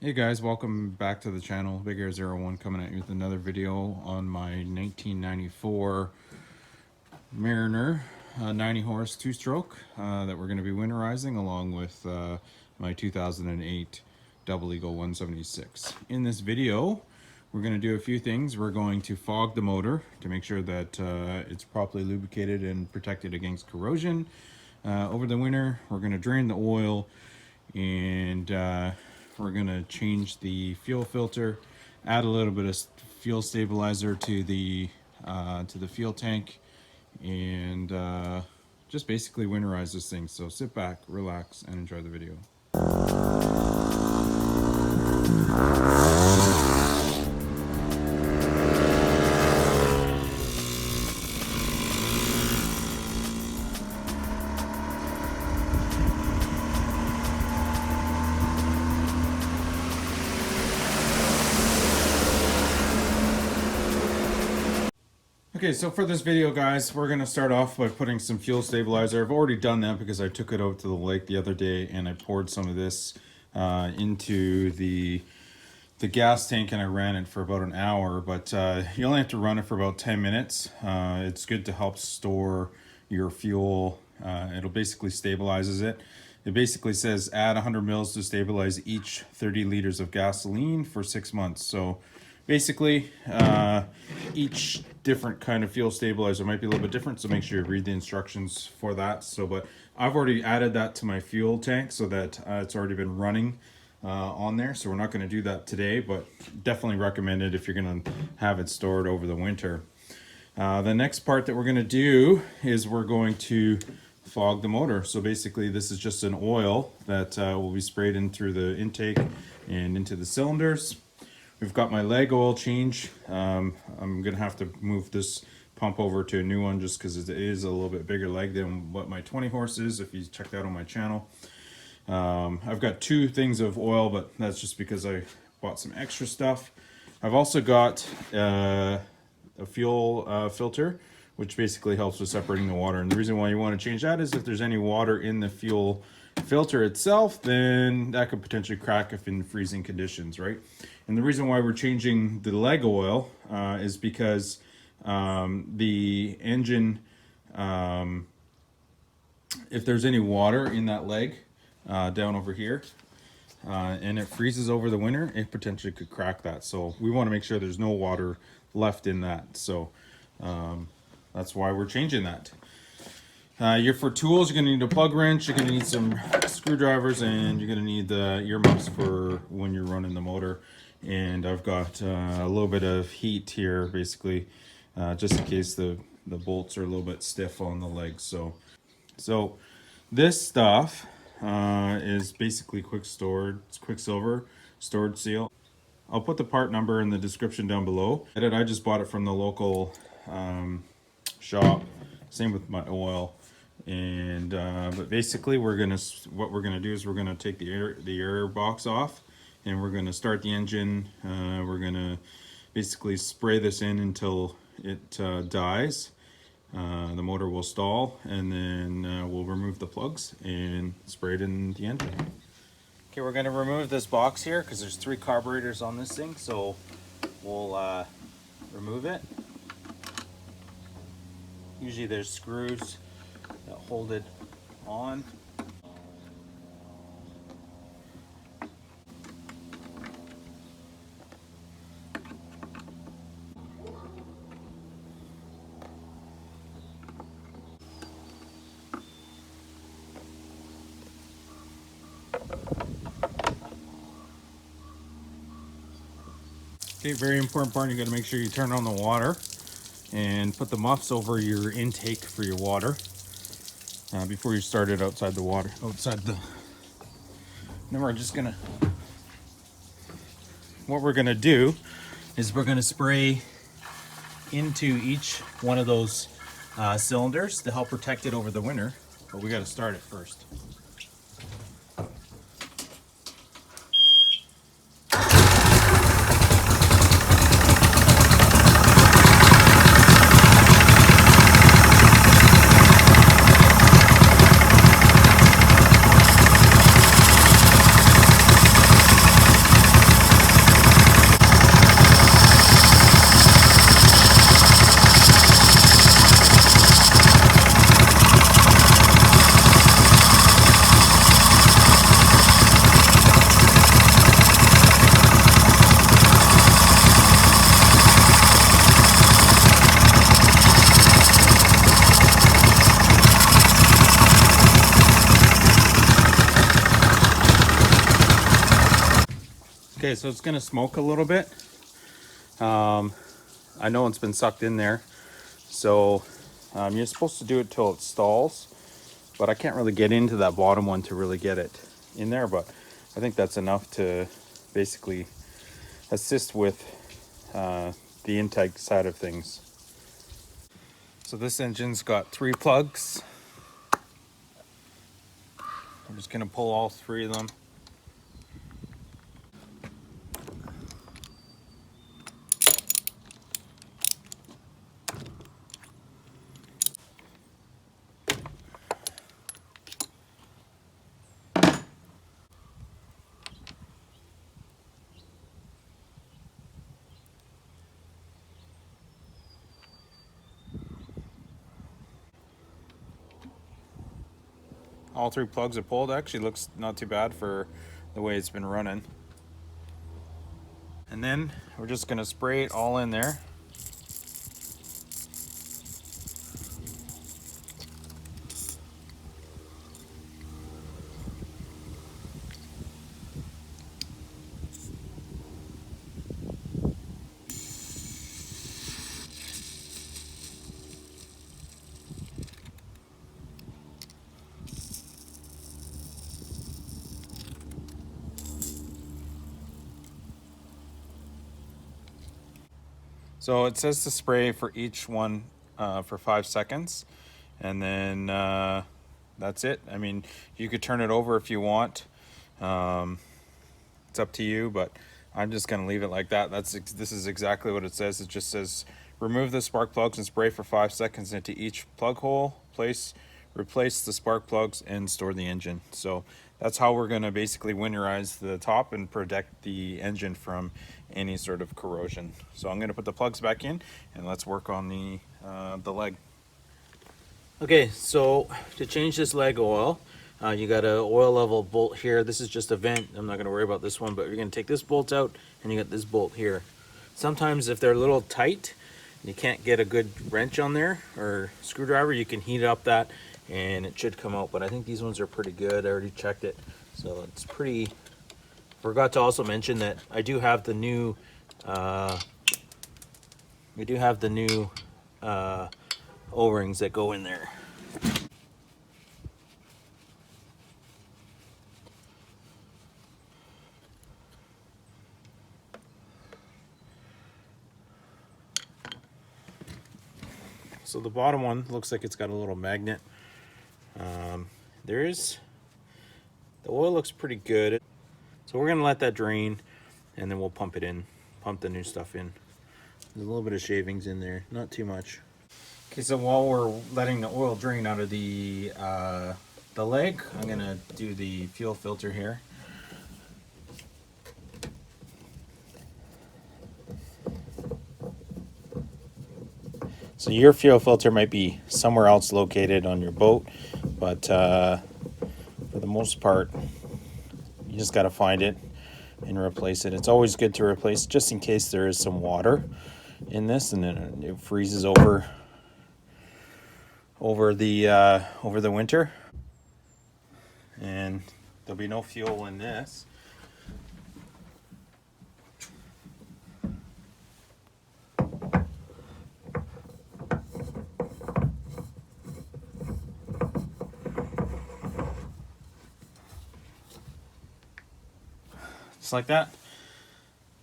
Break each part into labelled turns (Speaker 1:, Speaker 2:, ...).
Speaker 1: Hey guys, welcome back to the channel. Big Air 01 coming at you with another video on my 1994 Mariner 90 horse two-stroke that we're going to be winterizing along with my 2008 Double Eagle 176. In this video, we're going to do a few things. We're going to fog the motor to make sure that it's properly lubricated and protected against corrosion. Over the winter, we're going to drain the oil and we're going to change the fuel filter, add a little bit of fuel stabilizer to the fuel tank, and just basically winterize this thing. So sit back, relax, and enjoy the video. Okay, so for this video, guys, we're going to start off by putting some fuel stabilizer. I've already done that because I took it out to the lake the other day and I poured some of this into the gas tank and I ran it for about an hour, but you only have to run it for about 10 minutes. It's good to help store your fuel. It'll basically stabilizes it. It basically says add 100 mils to stabilize each 30 liters of gasoline for 6 months. So basically, each different kind of fuel stabilizer might be a little bit different, so make sure you read the instructions for that. So, but I've already added that to my fuel tank so that it's already been running on there. So we're not going to do that today, but definitely recommend it if you're going to have it stored over the winter. The next part that we're going to do is we're going to fog the motor. So basically, this is just an oil that will be sprayed in through the intake and into the cylinders. We've got my leg oil change. I'm gonna have to move this pump over to a new one just because it is a little bit bigger leg than what my 20 horse is, if you check that out on my channel. I've got two things of oil, but that's just because I bought some extra stuff. I've also got a fuel filter, which basically helps with separating the water. And the reason why you want to change that is if there's any water in the fuel filter itself, then that could potentially crack if in freezing conditions, right? And the reason why we're changing the leg oil is because the engine, if there's any water in that leg down over here and it freezes over the winter, it potentially could crack that. So we want to make sure there's no water left in that. So that's why we're changing that. For tools, you're going to need a plug wrench, you're going to need some screwdrivers, and you're going to need the earmuffs for when you're running the motor. And I've got a little bit of heat here, basically, just in case the bolts are a little bit stiff on the legs. So this stuff is basically Quicksilver storage seal. I'll put the part number in the description down below. I just bought it from the local shop. Same with my oil. And but basically what we're gonna do is we're gonna take the air box off and we're gonna start the engine. We're gonna basically spray this in until it dies. The motor will stall, and then we'll remove the plugs and spray it in the engine. Okay, we're gonna remove this box here because there's 3 carburetors on this thing, so we'll remove it. Usually there's screws that hold it on. Okay, very important part, you gotta make sure you turn on the water and put the muffs over your intake for your water before you start it outside the water. Then we're just gonna, what we're gonna do is we're gonna spray into each one of those cylinders to help protect it over the winter, but we gotta start it first. Okay, so it's gonna smoke a little bit. I know it's been sucked in there. So you're supposed to do it till it stalls, but I can't really get into that bottom one to really get it in there, but I think that's enough to basically assist with the intake side of things. So this engine's got 3 plugs. I'm just gonna pull all 3 of them. All 3 plugs are pulled. Actually looks not too bad for the way it's been running. And then we're just gonna spray it all in there. So it says to spray for each one for 5 seconds, and then that's it. I mean, you could turn it over if you want. It's up to you, but I'm just gonna leave it like that. This is exactly what it says. It just says remove the spark plugs and spray for 5 seconds into each plug hole. Replace the spark plugs and store the engine. So that's how we're gonna basically winterize the top and protect the engine from any sort of corrosion. So I'm gonna put the plugs back in and let's work on the leg. Okay, so to change this leg oil, you got a oil level bolt here. This is just a vent. I'm not going to worry about this one, but you're going to take this bolt out and you got this bolt here. Sometimes if they're a little tight, you can't get a good wrench on there or screwdriver, you can heat up that and it should come out. But I think these ones are pretty good. I already checked it, so it's pretty. Forgot to also mention that I do have the new. We do have the new O-rings that go in there. So the bottom one looks like it's got a little magnet. The oil looks pretty good. So we're gonna let that drain and then we'll pump it in, pump the new stuff in. There's a little bit of shavings in there, not too much. Okay, so while we're letting the oil drain out of the leg, I'm gonna do the fuel filter here. So your fuel filter might be somewhere else located on your boat, but for the most part, you just got to find it and replace it. It's always good to replace just in case there is some water in this and then it freezes over the winter, and there'll be no fuel in this. Just like that.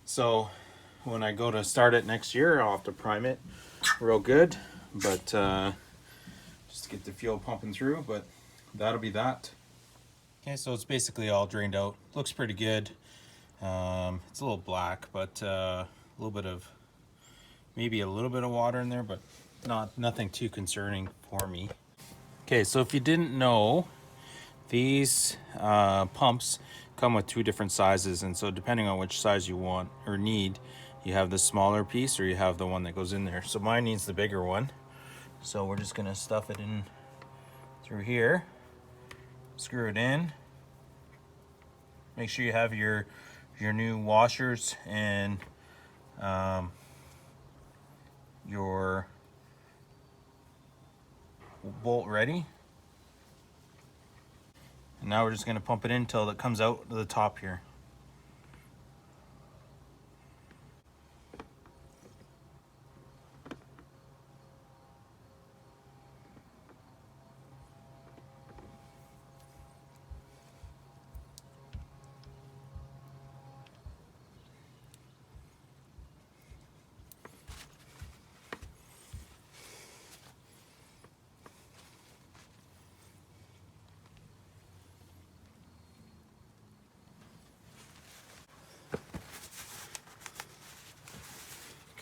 Speaker 1: So when I go to start it next year, I'll have to prime it real good, but just to get the fuel pumping through, but that'll be that. Okay, so it's basically all drained out. Looks pretty good. It's a little black, but a little bit of, maybe a little bit of water in there, but nothing too concerning for me. Okay, so if you didn't know, these pumps come with 2 different sizes, and so depending on which size you want or need, you have the smaller piece or you have the one that goes in there. So mine needs the bigger one, so we're just gonna stuff it in through here, screw it in. Make sure you have your new washers and your bolt ready. And now we're just going to pump it in until it comes out to the top here.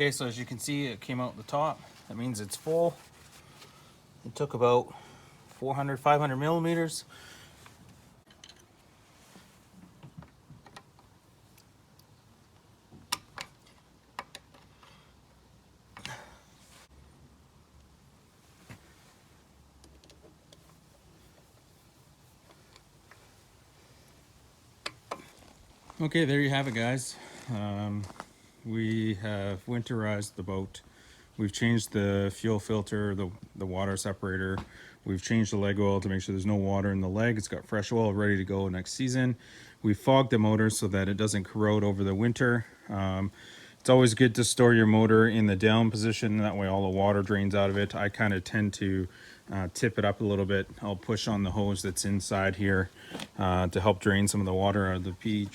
Speaker 1: Okay, so as you can see, it came out the top. That means it's full. It took about 400, 500 millimeters. Okay, there you have it, guys. We have winterized the boat. We've changed the fuel filter, the water separator. We've changed the leg oil to make sure there's no water in the leg. It's got fresh oil ready to go next season. We fogged the motor so that it doesn't corrode over the winter. It's always good to store your motor in the down position. That way all the water drains out of it. I kind of tend to tip it up a little bit. I'll push on the hose that's inside here to help drain some of the water out of the P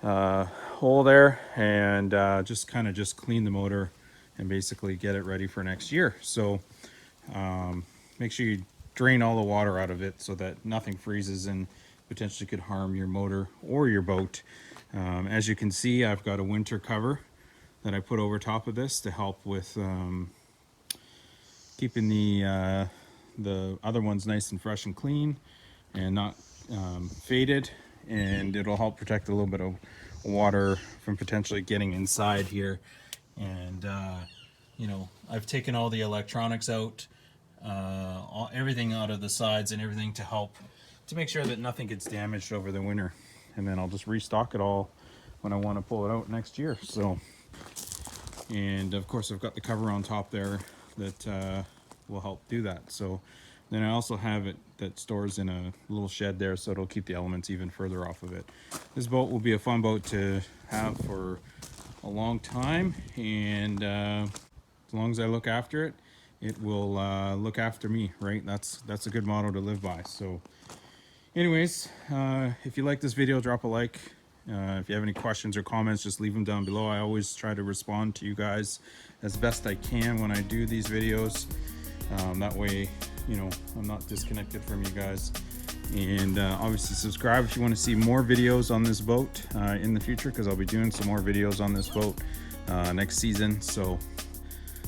Speaker 1: hole there, and just clean the motor and basically get it ready for next year. So make sure you drain all the water out of it so that nothing freezes and potentially could harm your motor or your boat. As you can see, I've got a winter cover that I put over top of this to help with keeping the other ones nice and fresh and clean and not faded, and it'll help protect a little bit of water from potentially getting inside here. And you know, I've taken all the electronics out, everything out of the sides and everything to help to make sure that nothing gets damaged over the winter, and then I'll just restock it all when I want to pull it out next year. So, and of course I've got the cover on top there that will help do that. So then I also have it that stores in a little shed there, so it'll keep the elements even further off of it. This boat will be a fun boat to have for a long time, and as long as I look after it, it will look after me, right? That's a good motto to live by. So anyways, if you like this video, drop a like. If you have any questions or comments, just leave them down below. I always try to respond to you guys as best I can when I do these videos. That way, you know, I'm not disconnected from you guys. And obviously subscribe if you want to see more videos on this boat in the future, because I'll be doing some more videos on this boat next season. So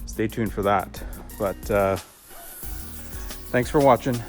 Speaker 1: stay tuned for that. But thanks for watching.